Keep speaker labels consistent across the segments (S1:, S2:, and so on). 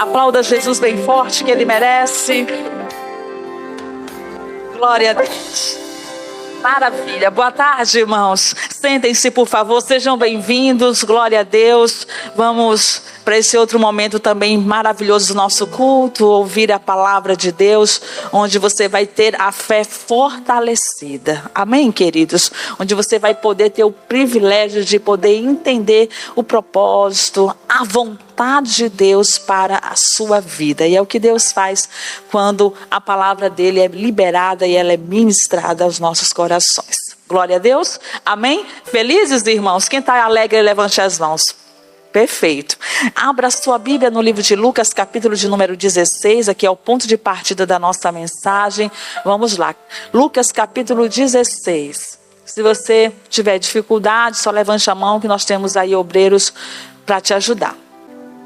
S1: Aplauda Jesus bem forte, que Ele merece. Glória a Deus. Maravilha. Boa tarde, irmãos. Sentem-se, por favor. Sejam bem-vindos. Glória a Deus. Vamos para esse outro momento também maravilhoso do nosso culto, ouvir a palavra de Deus, onde você vai ter a fé fortalecida. Amém, queridos? Onde você vai poder ter o privilégio de poder entender o propósito, a vontade de Deus para a sua vida. E é o que Deus faz quando a palavra dele é liberada e ela é ministrada aos nossos corações. Glória a Deus. Amém? Felizes, irmãos? Quem está alegre, levante as mãos. Perfeito. Abra sua Bíblia no livro de Lucas, capítulo de número 16. Aqui é o ponto de partida da nossa mensagem. Vamos lá. Lucas, capítulo 16. Se você tiver dificuldade, só levante a mão que nós temos aí obreiros para te ajudar.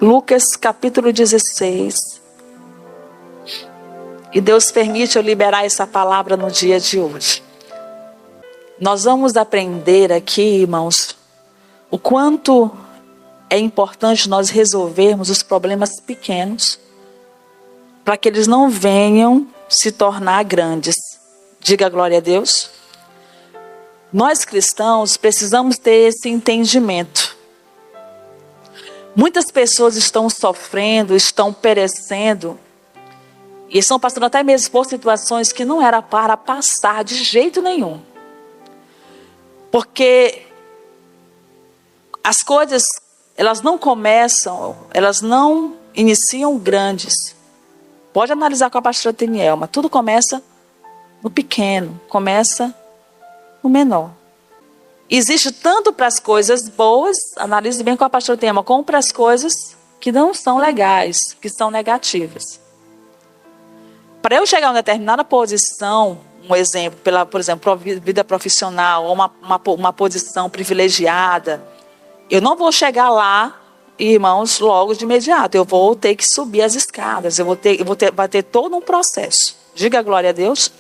S1: Lucas, capítulo 16. E Deus permite eu liberar essa palavra no dia de hoje. Nós vamos aprender aqui, irmãos, o quanto é importante nós resolvermos os problemas pequenos para que eles não venham se tornar grandes. Diga glória a Deus. Nós cristãos precisamos ter esse entendimento. Muitas pessoas estão sofrendo, estão perecendo e estão passando até mesmo por situações que não era para passar de jeito nenhum. Porque as coisas, elas não começam, elas não iniciam grandes. Pode analisar com a pastora Tenielma. Tudo começa no pequeno, começa no menor. Existe tanto para as coisas boas, analise bem com a pastora Tenielma, como para as coisas que não são legais, que são negativas. Para eu chegar a uma determinada posição, um exemplo, por exemplo, vida profissional, ou uma posição privilegiada, eu não vou chegar lá, irmãos, logo de imediato. Eu vou ter que subir as escadas. Vai ter todo um processo. Diga glória a Deus.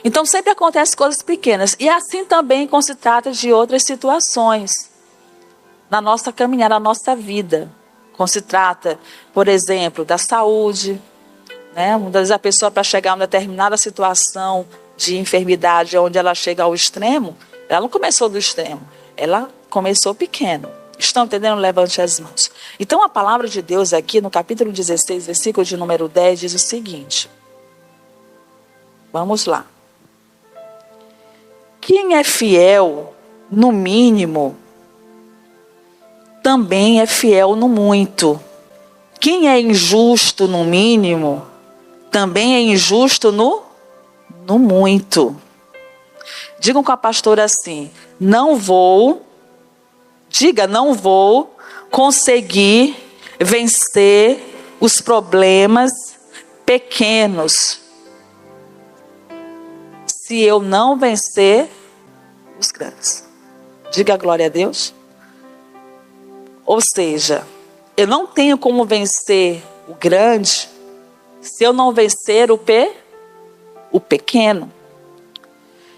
S1: Então sempre acontecem coisas pequenas. E assim também quando se trata de outras situações. Na nossa caminhada, na nossa vida. Quando se trata, por exemplo, da saúde. Né? Muitas vezes a pessoa, para chegar a uma determinada situação de enfermidade, onde ela chega ao extremo, ela não começou do extremo. Ela começou pequeno. Estão entendendo? Levante as mãos. Então a palavra de Deus aqui no capítulo 16, versículo de número 10, diz o seguinte. Vamos lá. Quem é fiel no mínimo, também é fiel no muito. Quem é injusto no mínimo, também é injusto no muito. Digam com a pastora assim, não vou conseguir vencer os problemas pequenos se eu não vencer os grandes. Diga glória a Deus. Ou seja, eu não tenho como vencer o grande se eu não vencer o pequeno.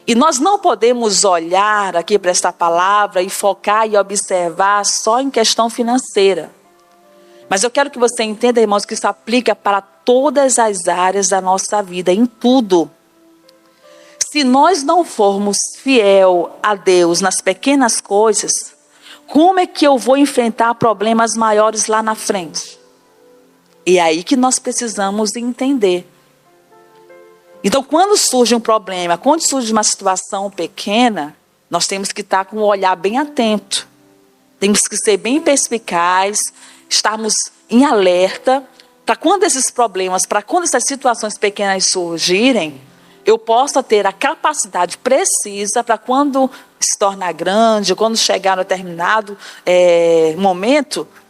S1: E nós não podemos olhar aqui para esta palavra e focar e observar só em questão financeira. Mas eu quero que você entenda, irmãos, que isso aplica para todas as áreas da nossa vida, em tudo. Se nós não formos fiel a Deus nas pequenas coisas, como é que eu vou enfrentar problemas maiores lá na frente? E é aí que nós precisamos entender. Então, quando surge um problema, quando surge uma situação pequena, nós temos que estar com o olhar bem atento. Temos que ser bem perspicaz, estarmos em alerta, para quando esses problemas, para quando essas situações pequenas surgirem, eu possa ter a capacidade precisa para quando se tornar grande, quando chegar no determinado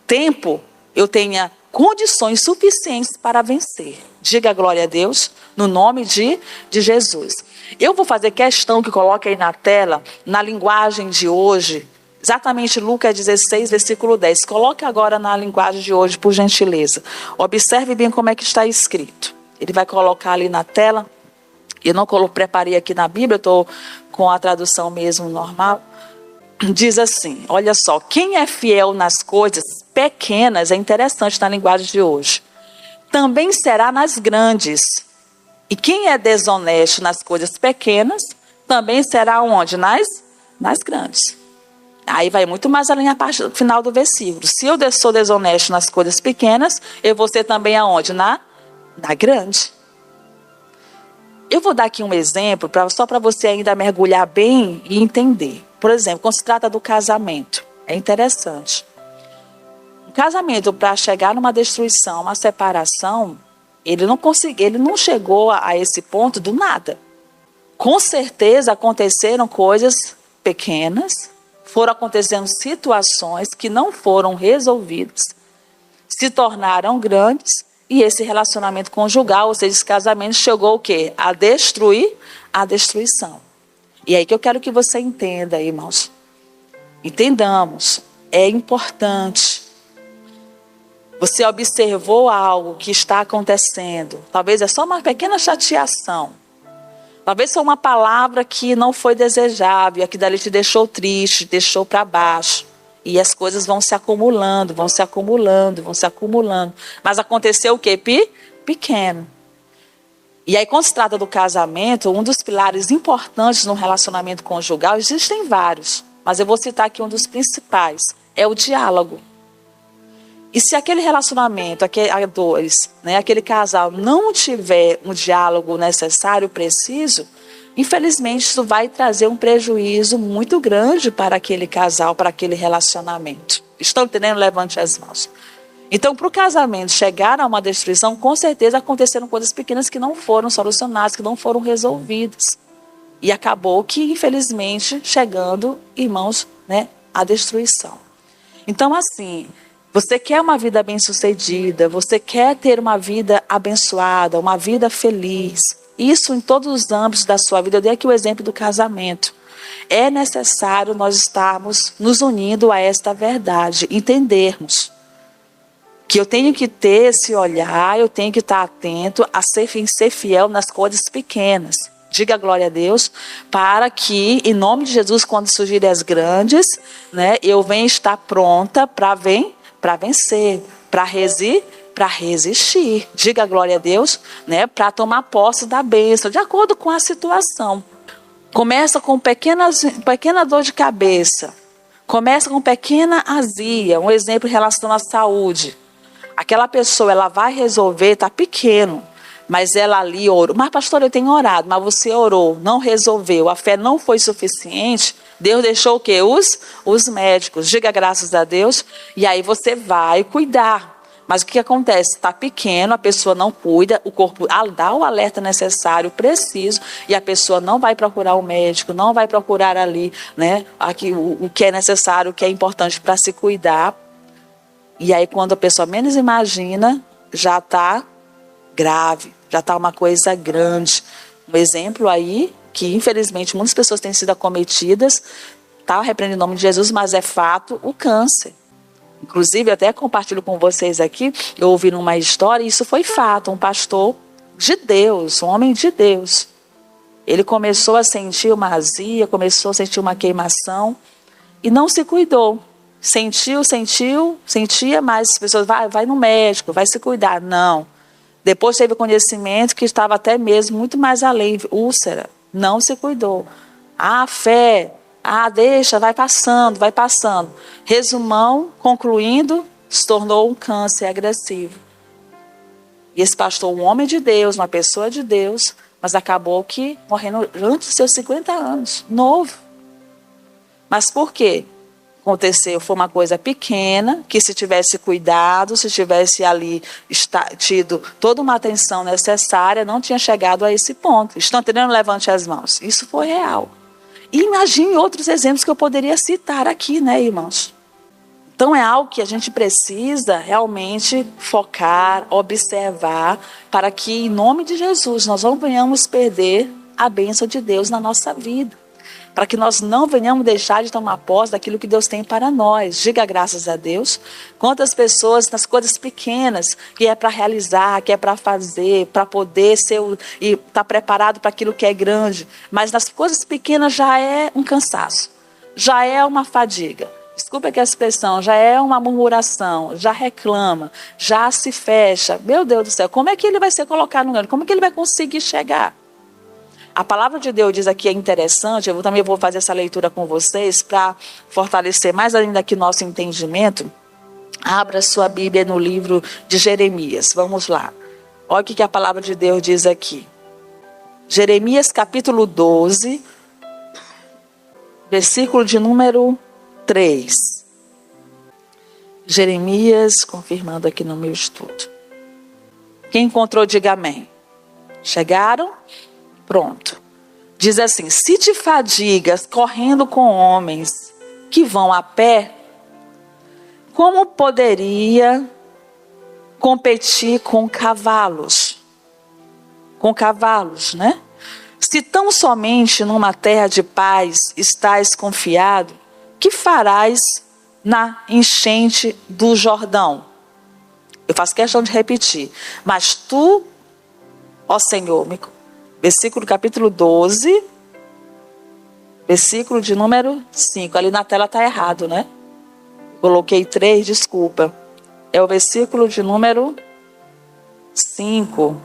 S1: tempo, eu tenha condições suficientes para vencer. Diga glória a Deus, no nome de Jesus. Eu vou fazer questão que coloque aí na tela, na linguagem de hoje, exatamente Lucas 16, versículo 10. Coloque agora na linguagem de hoje, por gentileza. Observe bem como é que está escrito. Ele vai colocar ali na tela. Eu não preparei aqui na Bíblia, eu estou com a tradução mesmo normal. Diz assim, olha só, quem é fiel nas coisas pequenas, é interessante na linguagem de hoje, também será nas grandes. E quem é desonesto nas coisas pequenas, também será onde? Nas grandes. Aí vai muito mais além a parte final do versículo. Se eu sou desonesto nas coisas pequenas, eu vou ser também aonde? Na grande. Eu vou dar aqui um exemplo, só para você ainda mergulhar bem e entender. Por exemplo, quando se trata do casamento, é interessante. O casamento, para chegar numa destruição, uma separação, ele não chegou a esse ponto do nada. Com certeza aconteceram coisas pequenas, foram acontecendo situações que não foram resolvidas, se tornaram grandes, e esse relacionamento conjugal, ou seja, esse casamento, chegou o quê? A destruir a destruição. E aí que eu quero que você entenda, irmãos. Entendamos, é importante. Você observou algo que está acontecendo. Talvez é só uma pequena chateação. Talvez foi uma palavra que não foi desejável, e aquilo dali te deixou triste, deixou para baixo. E as coisas vão se acumulando, vão se acumulando, vão se acumulando. Mas aconteceu o quê? Pequeno. E aí, quando se trata do casamento, um dos pilares importantes no relacionamento conjugal, existem vários, mas eu vou citar aqui um dos principais, é o diálogo. E se aquele relacionamento, aquele casal não tiver um diálogo necessário, preciso, infelizmente isso vai trazer um prejuízo muito grande para aquele casal, para aquele relacionamento. Estão entendendo? Levante as mãos. Então, para o casamento chegar a uma destruição, com certeza aconteceram coisas pequenas que não foram solucionadas, que não foram resolvidas. E acabou que, infelizmente, chegando, irmãos, à destruição. Então, assim, você quer uma vida bem-sucedida, você quer ter uma vida abençoada, uma vida feliz. Isso em todos os âmbitos da sua vida. Eu dei aqui o exemplo do casamento. É necessário nós estarmos nos unindo a esta verdade, entendermos que eu tenho que ter esse olhar, eu tenho que estar atento a ser fiel nas coisas pequenas. Diga glória a Deus, para que, em nome de Jesus, quando surgirem as grandes, eu venha estar pronta para vencer, para resistir. Diga glória a Deus, para tomar posse da bênção, de acordo com a situação. Começa com pequena dor de cabeça, começa com pequena azia, um exemplo em relação à saúde. Aquela pessoa, ela vai resolver, está pequeno, mas ela ali orou. Mas pastor, eu tenho orado, mas você orou, não resolveu, a fé não foi suficiente. Deus deixou o quê? Os médicos. Diga graças a Deus. E aí você vai cuidar. Mas o que acontece? Está pequeno, a pessoa não cuida, o corpo dá o alerta necessário, preciso, e a pessoa não vai procurar o médico, não vai procurar ali, aqui, o que é necessário, o que é importante para se cuidar. E aí, quando a pessoa menos imagina, já está grave, já está uma coisa grande. Um exemplo aí, que infelizmente muitas pessoas têm sido acometidas, está repreendendo em nome de Jesus, mas é fato, o câncer. Inclusive, eu até compartilho com vocês aqui, eu ouvi numa história, e isso foi fato, um pastor de Deus, um homem de Deus. Ele começou a sentir uma azia, começou a sentir uma queimação, e não se cuidou. Sentia, mas as pessoas, vai no médico, vai se cuidar. Não. Depois teve conhecimento que estava até mesmo muito mais além, úlcera. Não se cuidou. Fé, deixa, vai passando. Resumão, concluindo, se tornou um câncer agressivo. E esse pastor, um homem de Deus, uma pessoa de Deus, mas acabou que morrendo antes dos seus 50 anos, novo. Mas por quê? Aconteceu, foi uma coisa pequena, que se tivesse cuidado, se tivesse ali tido toda uma atenção necessária, não tinha chegado a esse ponto. Estão entendendo? Levante as mãos. Isso foi real. E imagine outros exemplos que eu poderia citar aqui, irmãos? Então é algo que a gente precisa realmente focar, observar, para que em nome de Jesus nós não venhamos perder a bênção de Deus na nossa vida. Para que nós não venhamos deixar de tomar posse daquilo que Deus tem para nós. Diga graças a Deus. Quantas pessoas nas coisas pequenas, que é para realizar, que é para fazer, para poder ser e estar preparado para aquilo que é grande. Mas nas coisas pequenas já é um cansaço, já é uma fadiga, desculpa que a expressão, já é uma murmuração, já reclama, já se fecha. Meu Deus do céu, como é que ele vai ser colocado no lugar? Como é que ele vai conseguir chegar? A palavra de Deus diz aqui, é interessante, eu também vou fazer essa leitura com vocês para fortalecer mais ainda aqui nosso entendimento. Abra sua Bíblia no livro de Jeremias, vamos lá. Olha o que a palavra de Deus diz aqui. Jeremias capítulo 12, versículo de número 3. Jeremias, confirmando aqui no meu estudo. Quem encontrou, diga amém. Chegaram? Pronto. Diz assim: se te fadigas correndo com homens que vão a pé, como poderia competir com cavalos? Com cavalos, né? Se tão somente numa terra de paz estás confiado, que farás na enchente do Jordão? Eu faço questão de repetir. Mas tu, ó Senhor, versículo capítulo 12, versículo de número 5. Ali na tela está errado, né? Coloquei 3, desculpa. É o versículo de número 5.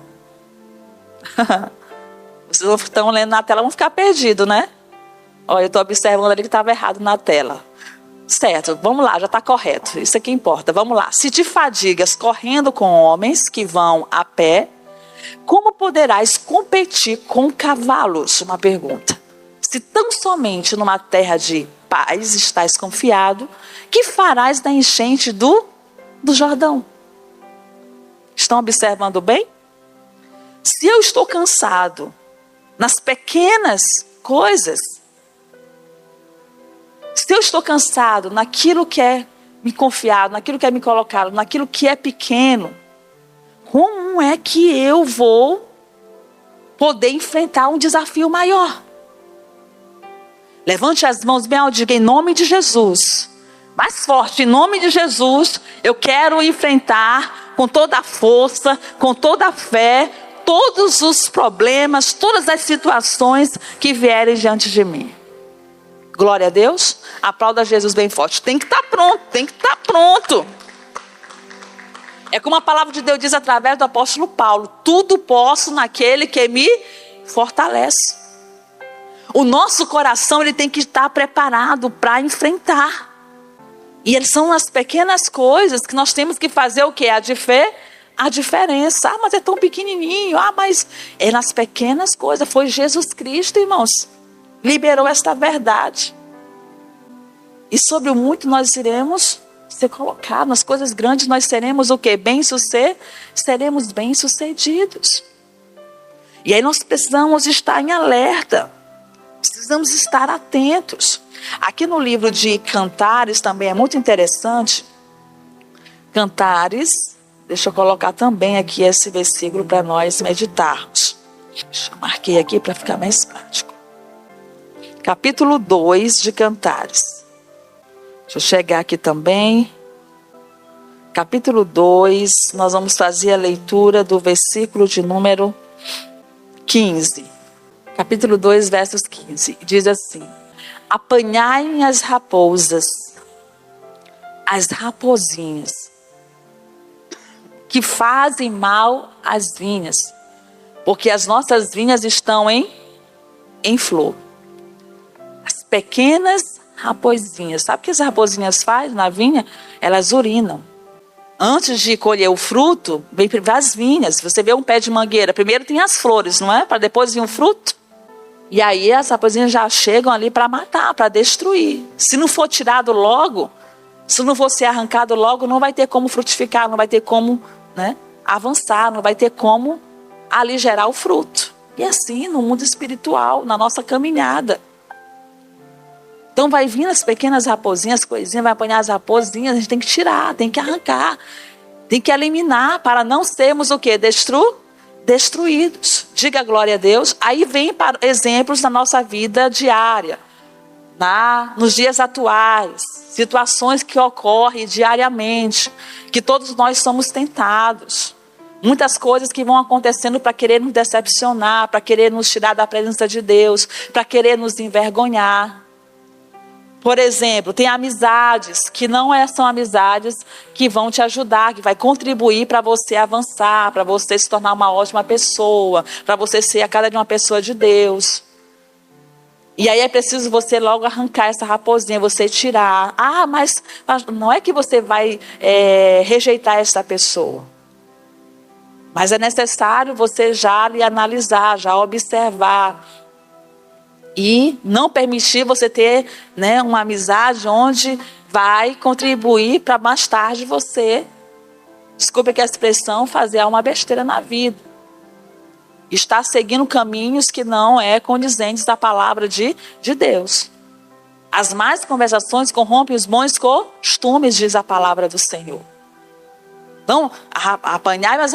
S1: Vocês estão lendo na tela, vão ficar perdidos, né? Olha, eu estou observando ali que estava errado na tela. Certo, vamos lá, já está correto. Isso aqui importa, vamos lá. Se te fadigas correndo com homens que vão a pé, como poderás competir com cavalos? Uma pergunta. Se tão somente numa terra de paz estás confiado, que farás na enchente do Jordão? Estão observando bem? Se eu estou cansado nas pequenas coisas, se eu estou cansado naquilo que é me confiado, naquilo que é me colocado, naquilo que é pequeno, como é que eu vou poder enfrentar um desafio maior? Levante as mãos bem alto, diga em nome de Jesus. Mais forte, em nome de Jesus, eu quero enfrentar com toda a força, com toda a fé, todos os problemas, todas as situações que vierem diante de mim. Glória a Deus. Aplauda Jesus bem forte. Tem que estar pronto, tem que estar pronto. É como a palavra de Deus diz através do apóstolo Paulo: tudo posso naquele que me fortalece. O nosso coração ele tem que estar preparado para enfrentar. E são as pequenas coisas que nós temos que fazer o quê? A diferença. Ah, mas é tão pequenininho. Ah, mas é nas pequenas coisas. Foi Jesus Cristo, irmãos, liberou esta verdade. E sobre o muito nós iremos ser colocados. Nas coisas grandes nós seremos o quê? Seremos bem-sucedidos. E aí nós precisamos estar em alerta. Precisamos estar atentos. Aqui no livro de Cantares também é muito interessante. Cantares, deixa eu colocar também aqui esse versículo para nós meditarmos. Eu marquei aqui para ficar mais prático. Capítulo 2 de Cantares. Deixa eu chegar aqui também. Capítulo 2, nós vamos fazer a leitura do versículo de número 15. Capítulo 2, versos 15. Diz assim: apanhai as raposas, as rapozinhas, que fazem mal às vinhas, porque as nossas vinhas estão em flor. As pequenas raposinhas, sabe o que as raposinhas fazem na vinha? Elas urinam. Antes de colher o fruto, vem as vinhas. Você vê um pé de mangueira, primeiro tem as flores, não é? Para depois vir o fruto. E aí as raposinhas já chegam ali para matar, para destruir. Se não for tirado logo, se não for ser arrancado logo, não vai ter como frutificar, não vai ter como, né, avançar, não vai ter como ali gerar o fruto. E assim no mundo espiritual, na nossa caminhada. Então vai vir as pequenas raposinhas, coisinhas, vai apanhar as raposinhas, a gente tem que tirar, tem que arrancar, tem que eliminar para não sermos o quê? Destruídos. Diga glória a Deus. Aí vem para exemplos na nossa vida diária, nos dias atuais, situações que ocorrem diariamente, que todos nós somos tentados. Muitas coisas que vão acontecendo para querer nos decepcionar, para querer nos tirar da presença de Deus, para querer nos envergonhar. Por exemplo, tem amizades que não são amizades que vão te ajudar, que vai contribuir para você avançar, para você se tornar uma ótima pessoa, para você ser a cada dia uma pessoa de Deus. E aí é preciso você logo arrancar essa raposinha, você tirar. Ah, mas não é que você vai rejeitar essa pessoa. Mas é necessário você já lhe analisar, já observar. E não permitir você ter, né, uma amizade onde vai contribuir para mais tarde você, desculpe aqui a expressão, fazer uma besteira na vida. Está seguindo caminhos que não condizentes da palavra de Deus. As más conversações corrompem os bons costumes, diz a palavra do Senhor. Então, apanhar as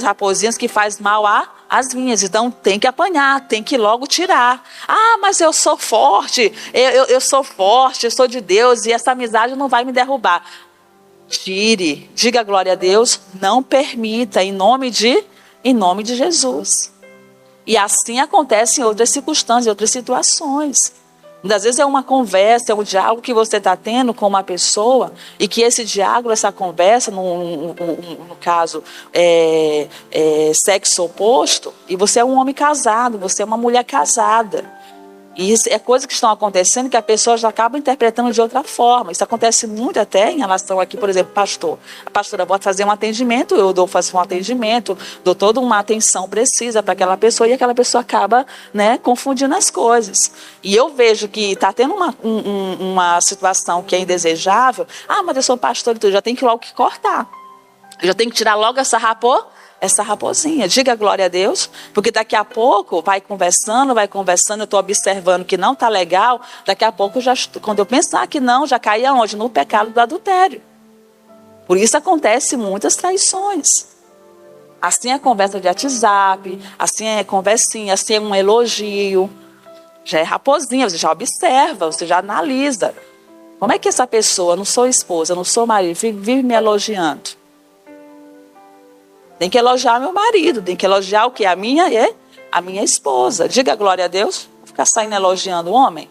S1: raposinhas que faz mal às vinhas. Então, tem que apanhar, tem que logo tirar. Ah, mas eu sou forte, eu sou forte, eu sou de Deus e essa amizade não vai me derrubar. Tire, diga glória a Deus, não permita, em nome de Jesus. E assim acontece em outras circunstâncias, em outras situações. Muitas vezes é uma conversa, é um diálogo que você está tendo com uma pessoa e que esse diálogo, essa conversa, no caso, sexo oposto, e você é um homem casado, você é uma mulher casada. E isso é coisas que estão acontecendo que a pessoa já acaba interpretando de outra forma. Isso acontece muito até em relação aqui, por exemplo, pastor. A pastora pode fazer um atendimento, eu faço um atendimento, dou toda uma atenção precisa para aquela pessoa e aquela pessoa acaba, né, confundindo as coisas. E eu vejo que está tendo uma situação que é indesejável. Ah, mas eu sou pastor e tudo, já tem que logo que cortar. Eu já tenho que tirar logo essa raposinha, diga glória a Deus, porque daqui a pouco vai conversando, eu estou observando que não está legal, daqui a pouco, quando eu pensar que não, já caí aonde? No pecado do adultério. Por isso acontece muitas traições. Assim é conversa de WhatsApp, assim é conversinha, assim é um elogio, já é raposinha, você já observa, você já analisa. Como é que essa pessoa, eu não sou esposa, eu não sou marido, vive me elogiando? Tem que elogiar meu marido, tem que elogiar o que? A minha esposa. Diga glória a Deus. Vou ficar saindo elogiando o homem.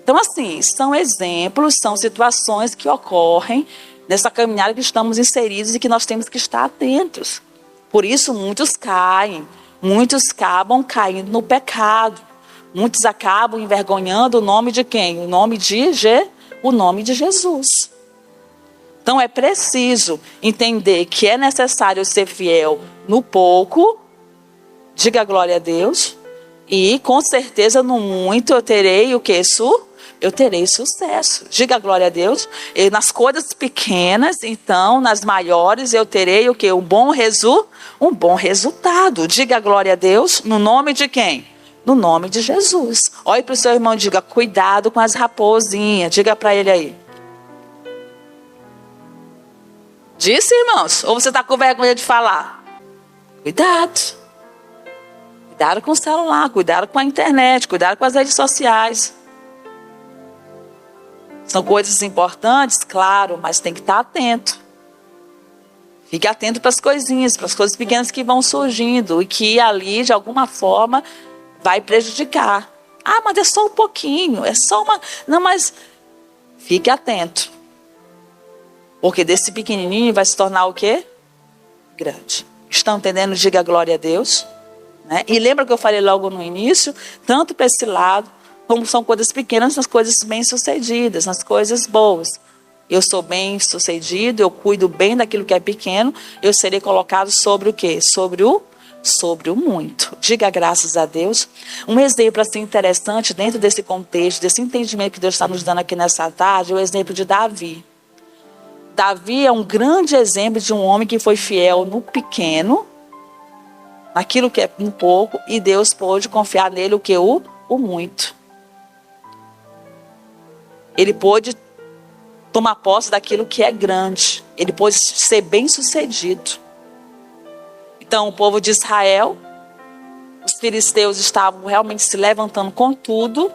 S1: Então, assim, são exemplos, são situações que ocorrem nessa caminhada que estamos inseridos e que nós temos que estar atentos. Por isso, muitos caem, muitos acabam caindo no pecado. Muitos acabam envergonhando o nome de quem? O nome de Jesus. Então é preciso entender que é necessário ser fiel no pouco, diga glória a Deus, e com certeza no muito eu terei o que? Eu terei sucesso. Diga glória a Deus. E nas coisas pequenas, então, nas maiores eu terei o que? Um bom resultado. Diga glória a Deus, no nome de quem? No nome de Jesus. Olhe para o seu irmão e diga, cuidado com as raposinhas. Diga para ele aí. Disse, irmãos? Ou você está com vergonha de falar? Cuidado. Cuidado com o celular, cuidado com a internet, cuidado com as redes sociais. São coisas importantes, claro, mas tem que estar atento. Fique atento para as coisinhas, para as coisas pequenas que vão surgindo e que ali, de alguma forma, vai prejudicar. Ah, mas é só um pouquinho, é só uma... Não, mas fique atento. Porque desse pequenininho vai se tornar o quê? Grande. Estão entendendo? Diga glória a Deus. Né? E lembra que eu falei logo no início? Tanto para esse lado, como são coisas pequenas, nas coisas bem-sucedidas, nas coisas boas. Eu sou bem-sucedido, eu cuido bem daquilo que é pequeno, eu serei colocado sobre o quê? Sobre o muito. Diga graças a Deus. Um exemplo assim interessante dentro desse contexto, desse entendimento que Deus está nos dando aqui nessa tarde, é o exemplo de Davi. Davi é um grande exemplo de um homem que foi fiel no pequeno, naquilo que é um pouco, e Deus pôde confiar nele o que? O muito. Ele pôde tomar posse daquilo que é grande. Ele pôde ser bem-sucedido. Então, o povo de Israel, os filisteus estavam realmente se levantando com tudo.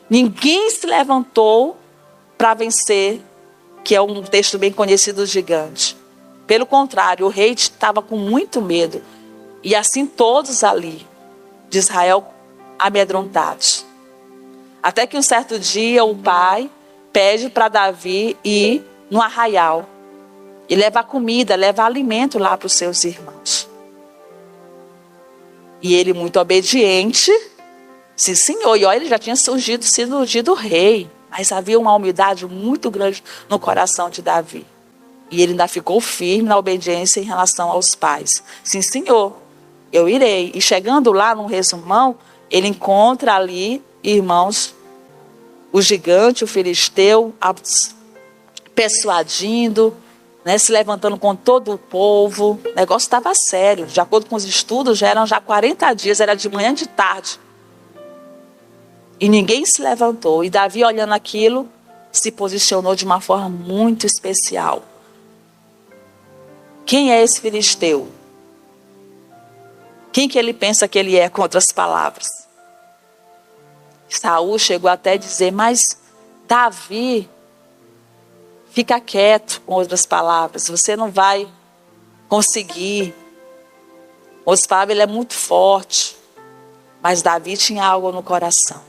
S1: Ninguém se levantou para vencer, que é um texto bem conhecido do gigante. Pelo contrário, o rei estava com muito medo. E assim todos ali de Israel amedrontados. Até que um certo dia o pai pede para Davi ir no arraial e levar comida, levar alimento lá para os seus irmãos. E ele, muito obediente, sim, senhor. E olha, ele já tinha sido ungido rei, mas havia uma humildade muito grande no coração de Davi. E ele ainda ficou firme na obediência em relação aos pais. Sim, senhor, eu irei. E chegando lá, num resumão, ele encontra ali, irmãos, o gigante, o filisteu, persuadindo, né, se levantando com todo o povo. O negócio estava sério. De acordo com os estudos, já eram 40 dias, era de manhã e de tarde. E ninguém se levantou. E Davi, olhando aquilo, se posicionou de uma forma muito especial. Quem é esse filisteu? Quem que ele pensa que ele é, com outras palavras? Saul chegou até a dizer, mas Davi, fica quieto, com outras palavras, você não vai conseguir. Com outras palavras, ele é muito forte. Mas Davi tinha algo no coração.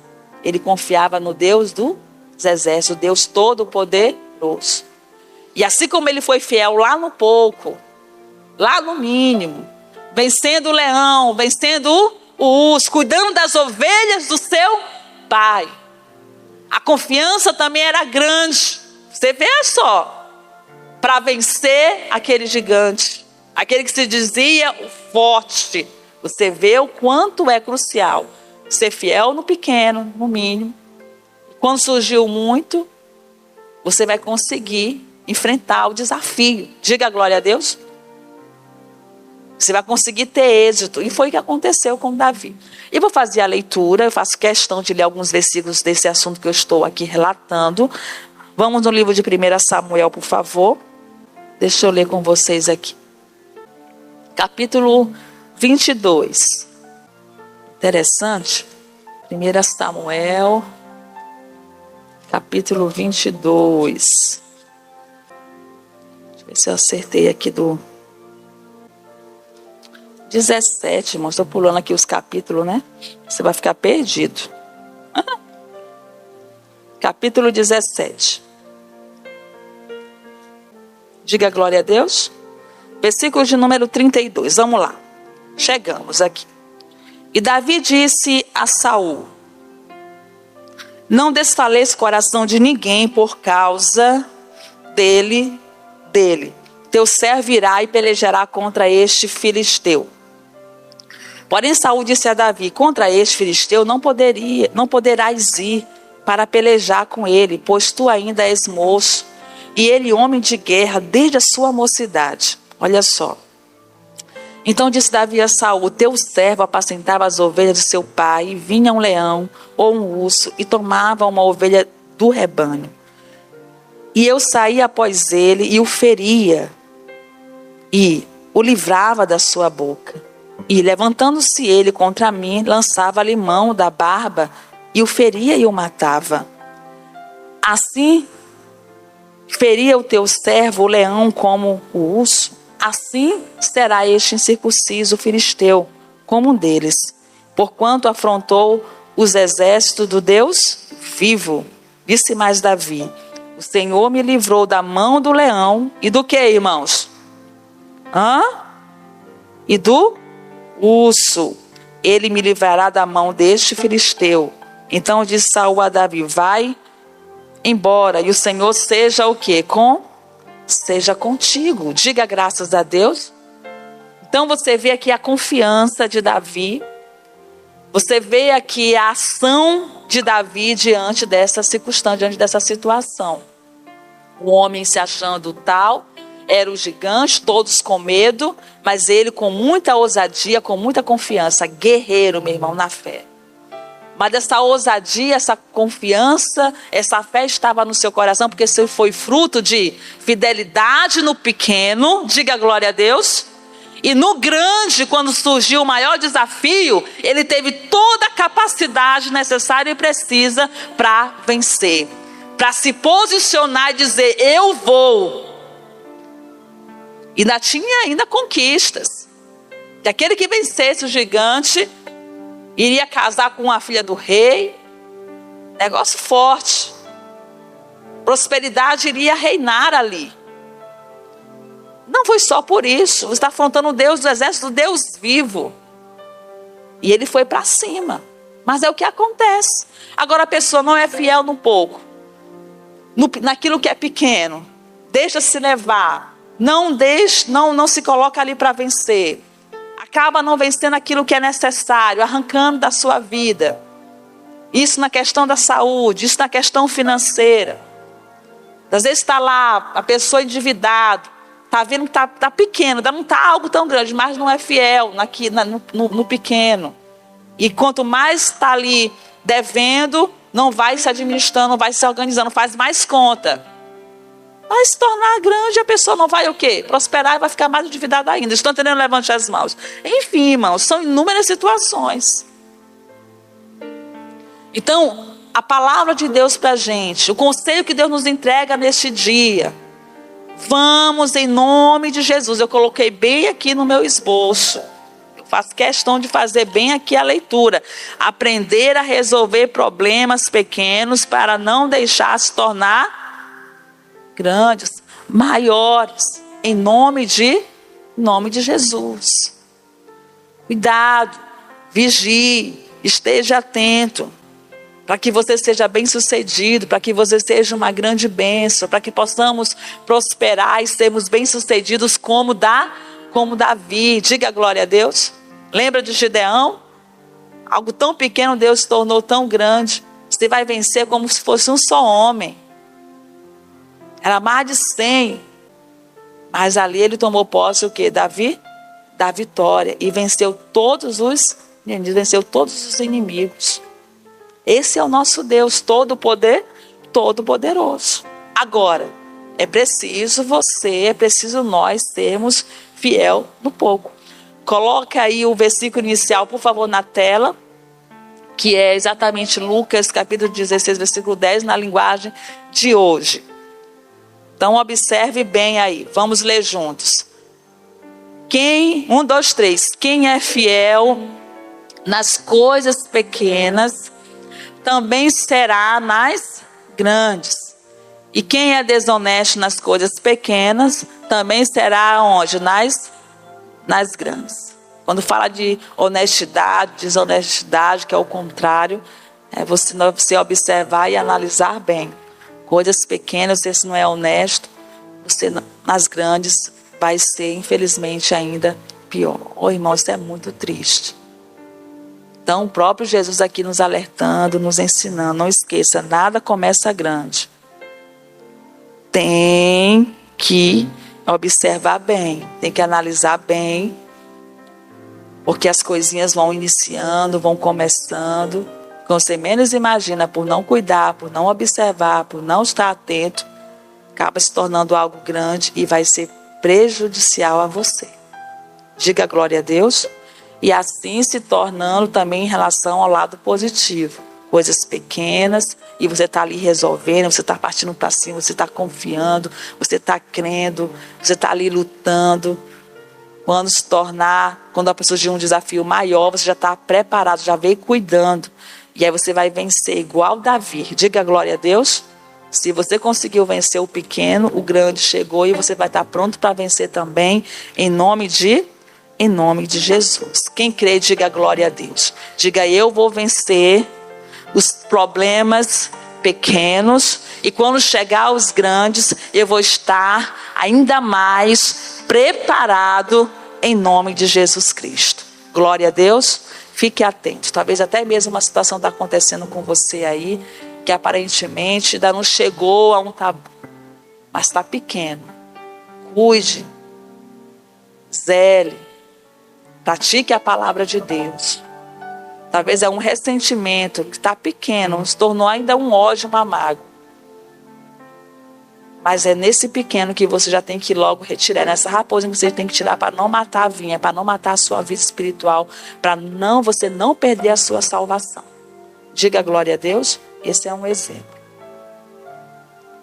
S1: Ele confiava no Deus dos exércitos, o Deus todo-poderoso. E assim como ele foi fiel lá no pouco, lá no mínimo, vencendo o leão, vencendo o urso, cuidando das ovelhas do seu pai, a confiança também era grande. Você vê só, para vencer aquele gigante, aquele que se dizia o forte, você vê o quanto é crucial ser fiel no pequeno, no mínimo. Quando surgiu muito, você vai conseguir enfrentar o desafio. Diga a glória a Deus. Você vai conseguir ter êxito. E foi o que aconteceu com Davi. E vou fazer a leitura, eu faço questão de ler alguns versículos desse assunto que eu estou aqui relatando. Vamos no livro de 1 Samuel, por favor. Deixa eu ler com vocês aqui. Capítulo 22. Interessante. 1 Samuel, capítulo 22. Deixa eu ver se eu acertei aqui do 17, irmão. Estou pulando aqui os capítulos, né? Você vai ficar perdido. Capítulo 17. Diga glória a Deus. Versículo de número 32. Vamos lá. Chegamos aqui. E Davi disse a Saul: não desfaleça o coração de ninguém por causa dele. Teu servo irá e pelejará contra este filisteu. Porém Saul disse a Davi: contra este filisteu não poderás ir para pelejar com ele, pois tu ainda és moço, e ele homem de guerra desde a sua mocidade. Olha só. Então disse Davi a Saul: teu servo apacentava as ovelhas do seu pai, e vinha um leão ou um urso e tomava uma ovelha do rebanho. E eu saía após ele e o feria, e o livrava da sua boca. E levantando-se ele contra mim, lançava-lhe mão da barba, e o feria e o matava. Assim feria o teu servo o leão como o urso, assim será este incircunciso filisteu, como um deles, porquanto afrontou os exércitos do Deus vivo. Disse mais Davi: o Senhor me livrou da mão do leão e do que, irmãos? E do urso. Ele me livrará da mão deste filisteu. Então disse Saul a Davi: vai embora, e o Senhor seja o quê? Seja contigo. Diga graças a Deus. Então você vê aqui a confiança de Davi. Você vê aqui a ação de Davi diante dessa circunstância, diante dessa situação. O homem se achando tal, era o gigante, todos com medo, mas ele com muita ousadia, com muita confiança, guerreiro, meu irmão, na fé. Mas essa ousadia, essa confiança, essa fé estava no seu coração, porque isso foi fruto de fidelidade no pequeno, diga glória a Deus. E no grande, quando surgiu o maior desafio, ele teve toda a capacidade necessária e precisa para vencer. Para se posicionar e dizer: eu vou. E ainda tinha conquistas. Que aquele que vencesse o gigante iria casar com a filha do rei, Negócio forte. Prosperidade iria reinar ali. Não foi só por isso. Você está afrontando o Deus do exército, o Deus vivo. E ele foi para cima. Mas é o que acontece. Agora a pessoa não é fiel no pouco. Naquilo que é pequeno. Deixa-se levar. Não se coloca ali para vencer. Acaba não vencendo aquilo que é necessário. Arrancando da sua vida. Isso na questão da saúde. Isso na questão financeira. Às vezes está lá a pessoa endividada. Está vendo que está pequeno, não está algo tão grande, mas não é fiel no pequeno. E quanto mais está ali devendo, não vai se administrando, não vai se organizando, faz mais conta. Vai se tornar grande, a pessoa não vai o quê? Prosperar e vai ficar mais endividada ainda. Estão entendendo? Levante as mãos. Enfim, irmãos, são inúmeras situações. Então, a palavra de Deus para a gente, o conselho que Deus nos entrega neste dia. Vamos em nome de Jesus. Eu coloquei bem aqui no meu esboço. Eu faço questão de fazer bem aqui a leitura. Aprender a resolver problemas pequenos para não deixar se tornar grandes, maiores. Em nome de Jesus. Cuidado, vigie, esteja atento. Para que você seja bem-sucedido, para que você seja uma grande bênção, para que possamos prosperar e sermos bem-sucedidos como Davi. Diga glória a Deus. Lembra de Gideão? Algo tão pequeno Deus se tornou tão grande. Você vai vencer como se fosse um só homem. Era mais de 100. Mas ali ele tomou posse o quê? Davi? Da vitória. E venceu todos os inimigos. Esse é o nosso Deus, todo-poderoso. Agora, é preciso nós sermos fiel no pouco. Coloca aí o versículo inicial, por favor, na tela, que é exatamente Lucas, capítulo 16, versículo 10, na linguagem de hoje. Então, observe bem aí, vamos ler juntos. 1, 2, 3. Quem é fiel nas coisas pequenas, também será nas grandes. E quem é desonesto nas coisas pequenas, também será onde? Nas grandes. Quando fala de honestidade, desonestidade, que é o contrário, é você observar e analisar bem. Coisas pequenas, se não é honesto, você nas grandes vai ser, infelizmente, ainda pior. Irmão, isso é muito triste. Então, o próprio Jesus aqui nos alertando, nos ensinando, não esqueça, nada começa grande. Tem que observar bem, tem que analisar bem, porque as coisinhas vão iniciando, vão começando, quando você menos imagina, por não cuidar, por não observar, por não estar atento, acaba se tornando algo grande e vai ser prejudicial a você. Diga glória a Deus. E assim se tornando também em relação ao lado positivo. Coisas pequenas e você está ali resolvendo, você está partindo para cima, você está confiando, você está crendo, você está ali lutando. Quando a pessoa de um desafio maior, você já está preparado, já veio cuidando. E aí você vai vencer igual Davi. Diga glória a Deus. Se você conseguiu vencer o pequeno, o grande chegou e você vai estar pronto para vencer também, em nome de Jesus. Quem crê, diga glória a Deus. Diga, eu vou vencer os problemas pequenos e quando chegar os grandes, eu vou estar ainda mais preparado em nome de Jesus Cristo. Glória a Deus. Fique atento. Talvez até mesmo uma situação está acontecendo com você aí, que aparentemente ainda não chegou a um tabu, mas está pequeno. Cuide. Zele. Pratique a palavra de Deus. Talvez é um ressentimento que está pequeno, se tornou ainda um ódio, uma mágoa. Mas é nesse pequeno que você já tem que logo retirar, nessa raposa que você tem que tirar para não matar a vinha, para não matar a sua vida espiritual, para você não perder a sua salvação. Diga glória a Deus, esse é um exemplo.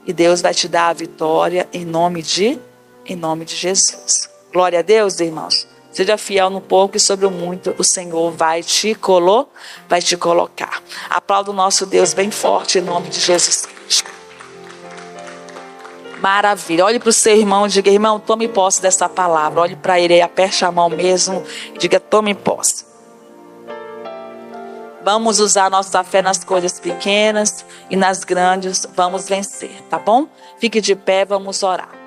S1: E Deus vai te dar a vitória em nome de Jesus. Glória a Deus, irmãos. Seja fiel no pouco e sobre o muito o Senhor vai te colocar. Aplauda o nosso Deus bem forte em nome de Jesus Cristo. Maravilha. Olhe para o seu irmão e diga: irmão, tome posse dessa palavra. Olhe para ele, aperte a mão mesmo e diga: tome posse. Vamos usar nossa fé nas coisas pequenas e nas grandes vamos vencer, tá bom? Fique de pé, vamos orar.